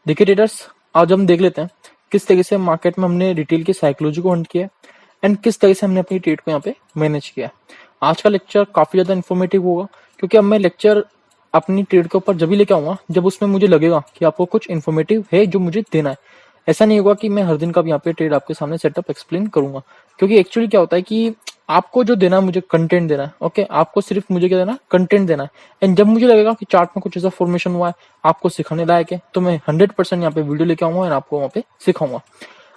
देखिए ट्रेडर्स, आज हम देख लेते हैं किस तरीके से मार्केट में हमने रिटेल की साइकोलॉजी को हंट किया एंड किस तरह से हमने अपनी ट्रेड को यहाँ पे मैनेज किया। आज का लेक्चर काफी ज्यादा इन्फॉर्मेटिव होगा, क्योंकि अब मैं लेक्चर अपनी ट्रेड के ऊपर जब भी लेके आऊंगा जब उसमें मुझे लगेगा कि आपको कुछ इन्फॉर्मेटिव है जो मुझे देना है। ऐसा नहीं होगा कि मैं हर दिन का भी यहाँ पे ट्रेड आपके सामने सेटअप एक्सप्लेन करूंगा, क्योंकि एक्चुअली क्या होता है कि आपको जो देना है मुझे कंटेंट देना है। ओके, आपको सिर्फ मुझे क्या देना है, कंटेंट देना है। एंड जब मुझे लगेगा कि चार्ट में कुछ ऐसा फॉर्मेशन हुआ है आपको सिखाने लायक है, तो मैं 100% यहाँ पे वीडियो लेके आऊंगा और आपको वहाँ पे सिखाऊंगा।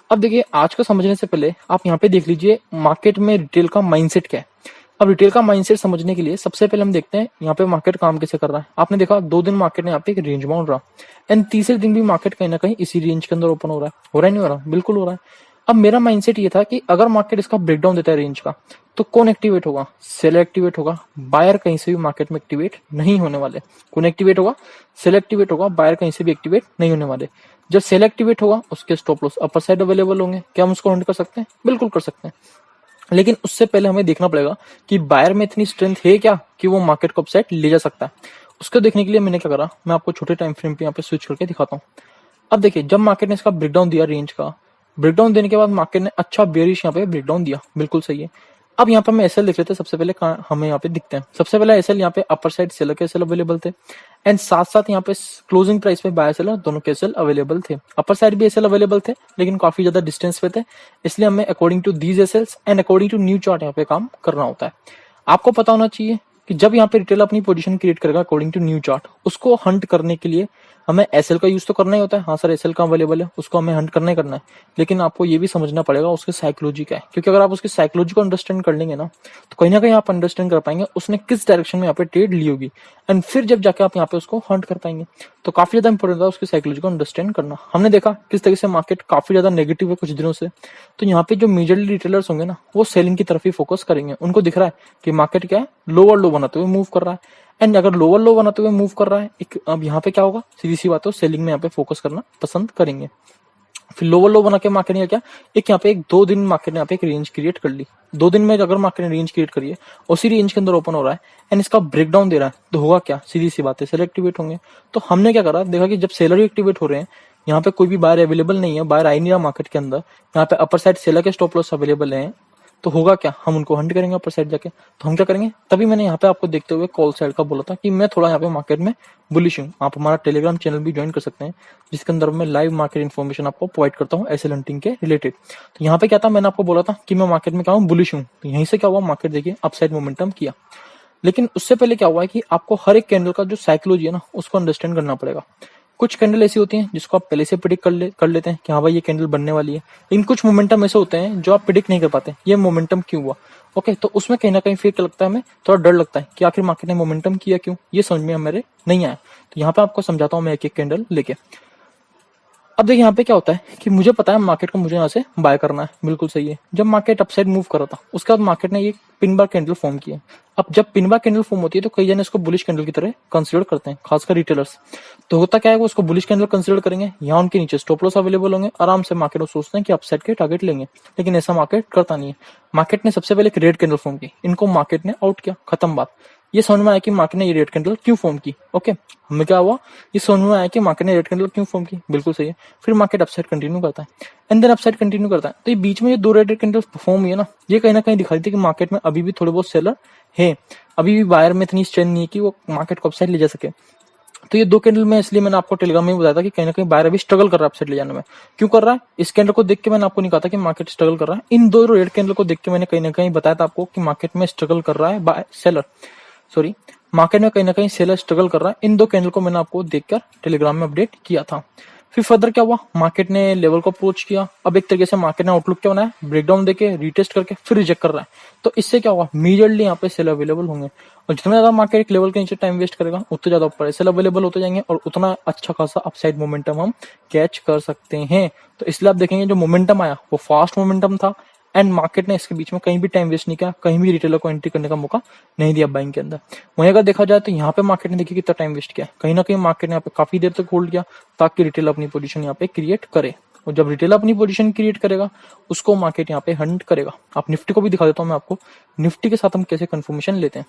अब देखिए, आज का समझने से पहले आप यहाँ पे देख लीजिए मार्केट में रिटेल का माइंडसेट क्या है। अब रिटेल का माइंडसेट समझने के लिए सबसे पहले हम देखते हैं यहाँ पे मार्केट काम कैसे कर रहा है। आपने देखा 2 दिन मार्केट ने यहाँ पे एक रेंज बाउंड रहा एंड तीसरे दिन भी मार्केट कहीं ना कहीं इसी रेंज के अंदर ओपन हो रहा है। हो रहा है नहीं हो रहा? बिल्कुल हो रहा है। अब मेरा माइंडसेट ये था कि अगर मार्केट इसका ब्रेकडाउन देता है रेंज का, तो कौन एक्टिवेट होगा? सेलर एक्टिवेट होगा। बायर कहीं से भी मार्केट में एक्टिवेट नहीं होने वाले। कौन एक्टिवेट होगा? सेलर एक्टिवेट होगा। बायर कहीं से भी एक्टिवेट नहीं होने वाले। जब सेल एक्टिवेट होगा उसके stop loss upper side available होंगे। क्या हम उसको हंट कर सकते हैं? बिल्कुल कर सकते हैं। लेकिन उससे पहले हमें देखना पड़ेगा कि बायर में इतनी स्ट्रेंथ है क्या कि वो मार्केट को अपसाइड ले जा सकता है। उसको देखने के लिए मैंने क्या करा, मैं आपको छोटे टाइम फ्रेम पे यहाँ पे स्विच करके दिखाता हूँ। अब देखिए, जब मार्केट ने इसका ब्रेकडाउन दिया रेंज का, ब्रेकडाउन देने के बाद मार्केट ने अच्छा बेरिश यहाँ पे ब्रेकडाउन दिया, बिल्कुल सही है। अब यहाँ पर हम एसएल देख लेते हैं। सबसे पहले हमें यहाँ पे दिखते हैं। सबसे पहले एसएल यहाँ पे अपर साइड सेलर के एसएल अवेलेबल थे एंड साथ साथ यहाँ पे क्लोजिंग प्राइस पे बायर सेलर दोनों के एसएल अवेलेबल थे। अपर साइड भी एसएल अवेलेबल थे लेकिन काफी ज्यादा डिस्टेंस पे थे, इसलिए हमें according to these SLs and according to new chart यहाँ पे काम करना होता है। आपको पता होना चाहिए कि जब यहाँ पे रिटेल अपनी पोजीशन क्रिएट करेगा अकॉर्डिंग टू न्यू चार्ट, उसको हंट करने के लिए हमें एसएल का यूज तो करना ही होता है। हाँ सर, एसएल का अवेलेबल है, उसको हमें हंट करना ही करना है। लेकिन आपको ये भी समझना पड़ेगा उसकी साइकोलॉजी क्या है, क्योंकि अगर आप उसकी साइकोलॉजी को अंडरस्टैंड कर लेंगे ना, तो कहीं ना कहीं आप अंडरस्टैंड कर पाएंगे उसने किस डायरेक्शन में यहाँ पे ट्रेड ली होगी एंड फिर जब जाके आप यहाँ पे उसको हंट कर पाएंगे। तो काफी ज्यादा इंपॉर्टेंट था उसकी साइकोलॉजी को अंडरस्टैंड करना। हमने देखा किस तरीके से मार्केट काफी ज्यादा नेगेटिव है कुछ दिनों से, तो यहाँ पे जो मेजरली रिटेलर्स होंगे ना, वो सेलिंग की तरफ ही फोकस करेंगे। उनको दिख रहा है कि मार्केट क्या है, लोअर लो बनाते हुए मूव कर रहा है एंड अगर लोअर लो बनाते हुए मूव कर रहा है अब यहाँ पे क्या होगा, सीधी सी बात है, सेलिंग में यहाँ पे फोकस करना पसंद करेंगे। फिर लोअर लो बना के मार्केट ने क्या, एक यहाँ पे 2 दिन मार्केट ने यहाँ पे एक रेंज क्रिएट कर ली। 2 दिन में अगर मार्केट ने रेंज क्रिएट करी है, उसी रेंज के अंदर ओपन हो रहा है एंड इसका ब्रेकडाउन दे रहा है, तो होगा क्या? सीधी सी बात है, सेलर एक्टिवेट होंगे। तो हमने क्या करा, देखा कि जब सेलर एक्टिवेट हो रहे हैं, यहाँ पे कोई भी बायर अवेलेबल नहीं है, बायर आ ही नहीं रहा मार्केट के अंदर, यहाँ पे अपर साइड सेलर के स्टॉप लॉस अवेलेबल है, तो होगा क्या, हम उनको हंट करेंगे अपर साइड जाके। तो हम क्या करेंगे, तभी मैंने यहाँ पे आपको देखते हुए कॉल साइड का बोला था कि मैं थोड़ा यहाँ पे मार्केट में बुलिश हूँ। आप हमारा टेलीग्राम चैनल भी ज्वाइन कर सकते हैं, जिसके अंदर मैं लाइव मार्केट इन्फॉर्मेशन आपको प्रोवाइड करता हूँ एसएल हंटिंग के रिलेटेड। तो यहाँ पे क्या था, मैंने आपको बोला था कि मैं मार्केट में क्या हूँ, बुलिश हूँ। तो यहीं से क्या हुआ, मार्केट देखिए अपसाइड मोमेंटम किया। लेकिन उससे पहले क्या हुआ है कि आपको हर एक कैंडल का जो साइकोलॉजी है ना, उसको अंडरस्टैंड करना पड़ेगा। कुछ कैंडल ऐसी होती हैं जिसको आप पहले से प्रिडिक्ट कर लेते हैं कि हाँ भाई ये कैंडल बनने वाली है। लेकिन कुछ मोमेंटम ऐसे होते हैं जो आप प्रिडिक्ट नहीं कर पाते, ये मोमेंटम क्यों हुआ। ओके, तो उसमें कहीं ना कहीं फिर क्या लगता है, हमें थोड़ा डर लगता है कि आखिर मार्केट ने मोमेंटम किया क्यों, ये समझ में हमारे नहीं आया। तो यहाँ पे आपको समझाता हूँ मैं एक एक कैंडल लेके। अब देखिए यहाँ पे क्या होता है कि मुझे पता है मार्केट को मुझे यहाँ से बाय करना है, बिल्कुल सही है। जब मार्केट अपसाइड मूव कर रहा था, उसके बाद मार्केट ने ये पिन बार कैंडल फॉर्म किया। अब जब पिन बार कैंडल फॉर्म होती है तो कई जन इसको बुलिश कैंडल की तरह कंसीडर करते हैं, खासकर रिटेलर्स। तो होता क्या है, वो उसको बुलिश कैंडल कंसीडर करेंगे, यहाँ उनके नीचे स्टॉप लॉस अवेलेबल होंगे, आराम से मार्केट वो सोचते हैं कि अपसाइड के टारगेट लेंगे। लेकिन ऐसा मार्केट करता नहीं है। मार्केट ने सबसे पहले एक रेड कैंडल फॉर्म की, इनको मार्केट ने आउट किया, खत्म बात। ये समझ में आया कि मार्केट ने ये रेड कैंडल क्यों फॉर्म की। ओके, हमें क्या हुआ, ये समझ में आया कि मार्केट ने रेड कैंडल क्यों फॉर्म की, बिल्कुल सही है। फिर मार्केट अपसाइड कंटिन्यू करता है एंड देन अपसाइड कंटिन्यू करता है। तो ये बीच में ये 2 रेड कैंडल फॉर्म हुई है ना, ये कहीं ना कहीं दिखाई थी कि मार्केट में अभी भी थोड़े बहुत सेलर है, अभी भी बायर में इतनी स्ट्रेंथ नहीं है कि वो मार्केट को अपसाइड ले जा सके। तो ये 2 कैंडल में, इसलिए मैंने आपको टेलीग्राम में बताया था कि कहीं ना कहीं बायर अभी स्ट्रगल कर रहा है अपसाइड ले जाने में। क्यों कर रहा है, इस कैंडल को देख के मैंने आपको नहीं कहा था कि मार्केट स्ट्रगल कर रहा है। इन 2 रेड कैंडल को देख के मैंने कहीं ना कहीं बताया था आपको कि मार्केट में स्ट्रगल कर रहा है सेलर, सॉरी, मार्केट में कहीं ना कहीं सेलर स्ट्रगल कर रहा है। इन 2 कैंडल को मैंने आपको देखकर टेलीग्राम में अपडेट किया था। फिर फर्दर क्या हुआ, मार्केट ने लेवल को अप्रोच किया। अब एक तरीके से मार्केट ने आउटलुक क्या बनाया, ब्रेकडाउन देके रीटेस्ट करके फिर रिजेक्ट कर रहा है। तो इससे क्या हुआ, मेजरली यहाँ पे सेल अवेलेबल होंगे और जितना ज्यादा मार्केट एक लेवल के नीचे टाइम वेस्ट करेगा उतना ज्यादा ऊपर सेल अवेलेबल होते जाएंगे और उतना अच्छा खासा अपसाइड मोमेंटम हम कैच कर सकते हैं। तो इसलिए आप देखेंगे जो मोमेंटम आया वो फास्ट मोमेंटम था एंड मार्केट ने इसके बीच में कहीं भी टाइम वेस्ट नहीं किया, कहीं भी रिटेलर को एंट्री करने का मौका नहीं दिया बाइंग के अंदर। वहीं अगर देखा जाए तो यहाँ पे मार्केट ने देखिए कितना टाइम वेस्ट किया, कहीं ना कहीं मार्केट ने यहाँ पे काफी देर तक होल्ड किया ताकि रिटेलर अपनी पोजीशन यहाँ पे क्रिएट करे। और जब रिटेलर अपनी पोजीशन क्रिएट करेगा उसको मार्केट यहाँ पे हंट करेगा। आप निफ्टी को भी दिखा देता हूँ मैं आपको, निफ्टी के साथ हम कैसे कंफर्मेशन लेते हैं।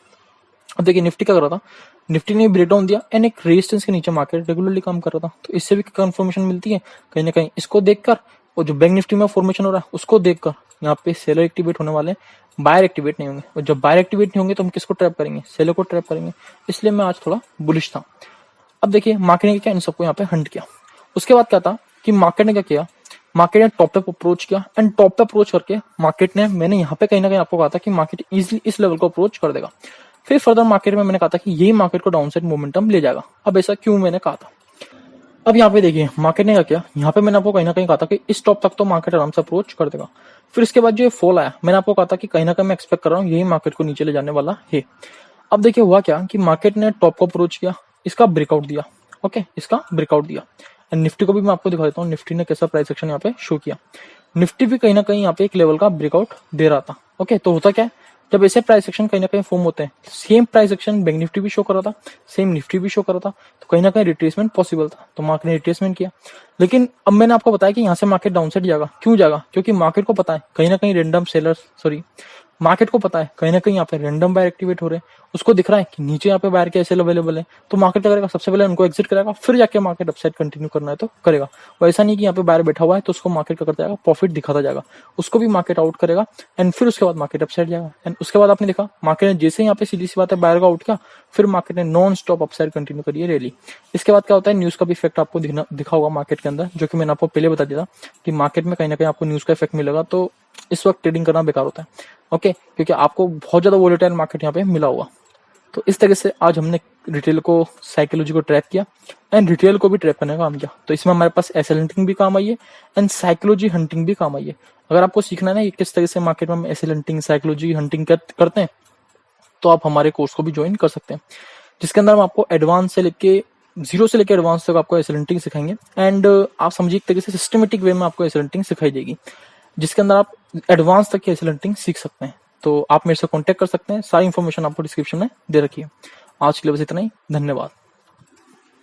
अब देखिए निफ्टी क्या कर रहा था, निफ्टी ने ब्रेकडाउन दिया एंड एक रेजिस्टेंस के नीचे मार्केट रेगुलरली काम कर रहा था। तो इससे भी कंफर्मेशन मिलती है कहीं ना कहीं, इसको देखकर और जो बैंक निफ्टी में फॉर्मेशन हो रहा है उसको देखकर यहाँ पे सेलर एक्टिवेट होने वाले हैं, बायर एक्टिवेट नहीं होंगे। और जब बायर एक्टिवेट नहीं होंगे तो हम किसको ट्रैप करेंगे, सेलर को ट्रैप करेंगे। इसलिए मैं आज थोड़ा बुलिश था। अब देखिए मार्केट ने क्या इन सबको यहाँ पे हंट किया। उसके बाद क्या था कि मार्केट ने क्या किया, मार्केट ने टॉप पे अप्रोच किया एंड टॉप पे अप्रोच करके मार्केट ने, मैंने यहाँ पे कहीं ना कहीं आपको कहा था कि मार्केट इजीली इस लेवल को अप्रोच कर देगा। फिर फर्दर मार्केट में मैंने कहा था कि यही मार्केट को डाउनसाइड मोमेंटम ले जाएगा। अब ऐसा क्यों मैंने कहा था, अब यहाँ पे देखिए मार्केट ने क्या किया, यहाँ पे मैंने आपको कहीं ना कहीं कहा था कि इस टॉप तक तो मार्केट आराम से अप्रोच कर देगा। फिर इसके बाद जो ये फॉल आया, मैंने आपको कहा था कि कहीं ना कहीं मैं एक्सपेक्ट कर रहा हूँ यही मार्केट को नीचे ले जाने वाला है। अब देखिए हुआ क्या कि मार्केट ने टॉप को अप्रोच किया, इसका ब्रेकआउट दिया, ओके, इसका ब्रेकआउट दिया। एंड निफ्टी को भी मैं आपको दिखा देता हूँ, निफ्टी ने कैसा प्राइस एक्शन यहाँ पे शो किया। निफ्टी भी कहीं ना कहीं यहाँ पे एक लेवल का ब्रेकआउट दे रहा था। ओके, तो होता क्या है, जब ऐसे प्राइस एक्शन कहीं ना कहीं फॉर्म होते हैं, same price action bank Nifty भी शो कर रहा था, सेम निफ्टी भी शो कर रहा था, तो कहीं ना कहीं रिट्रेसमेंट पॉसिबल था। तो मार्केट ने रिट्रेसमेंट किया। लेकिन अब मैंने आपको बताया कि यहाँ से मार्केट डाउनसाइड जाएगा। क्यों जाएगा, क्योंकि मार्केट को पता है कहीं ना कहीं रेंडम सेलर, मार्केट को पता है कहीं ना कहीं यहाँ पे रैंडम बायर एक्टिवेट हो रहे हैं। उसको दिख रहा है कि नीचे यहाँ पे बायर के ऐसे अवेलेबल है, तो मार्केट क्या करेगा, सबसे पहले उनको एग्जिट करेगा, फिर जाके मार्केट अपसाइड कंटिन्यू करना है तो करेगा। वो ऐसा नहीं कि यहाँ पे बायर बैठा हुआ है तो उसको मार्केट क्या करता जाएगा, प्रॉफिट दिखाता जाएगा, उसको भी मार्केट आउट करेगा एंड फिर उसके बाद मार्केट अपसाइड जाएगा। एंड उसके बाद आपने देखा मार्केट ने जैसे यहाँ पे सीधी सी बात है बायर का आउट किया, फिर मार्केट ने नॉन स्टॉप अपसाइड कंटिन्यू करी है रैली। इसके बाद क्या होता है, न्यूज का भी इफेक्ट आपको दिखा होगा मार्केट के अंदर, जो कि मैंने आपको पहले बता दिया था कि मार्केट में कहीं ना कहीं आपको न्यूज का इफेक्ट मिलेगा, तो इस वक्त ट्रेडिंग करना बेकार होता है। ओके, क्योंकि आपको बहुत ज्यादा वोलेटाइल मार्केट यहाँ पे मिला हुआ। तो इस तरह से आज हमने रिटेल को, साइकोलॉजी को ट्रैप किया एंड रिटेल को भी ट्रैप करने का काम किया। तो इसमें हमारे पास एसएल हंटिंग भी काम आई है एंड साइकोलॉजी हंटिंग भी काम आई है। अगर आपको सीखना है ना कि किस तरह से मार्केट में हम एसएल हंटिंग, साइकोलॉजी हंटिंग करते हैं, तो आप हमारे कोर्स को भी ज्वाइन कर सकते हैं, जिसके अंदर हम आपको एडवांस से लेके, जीरो से लेके एडवांस तक आपको एसएल हंटिंग सिखाएंगे। एंड आप समझिए एक तरीके से सिस्टमेटिक वे में आपको एसएल हंटिंग सिखाई जाएगी, जिसके अंदर आप एडवांस तक की एसएल हंटिंग सीख सकते हैं। तो आप मेरे से कांटेक्ट कर सकते हैं, सारी इन्फॉर्मेशन आपको डिस्क्रिप्शन में दे रखी है। आज के लिए बस इतना ही, धन्यवाद।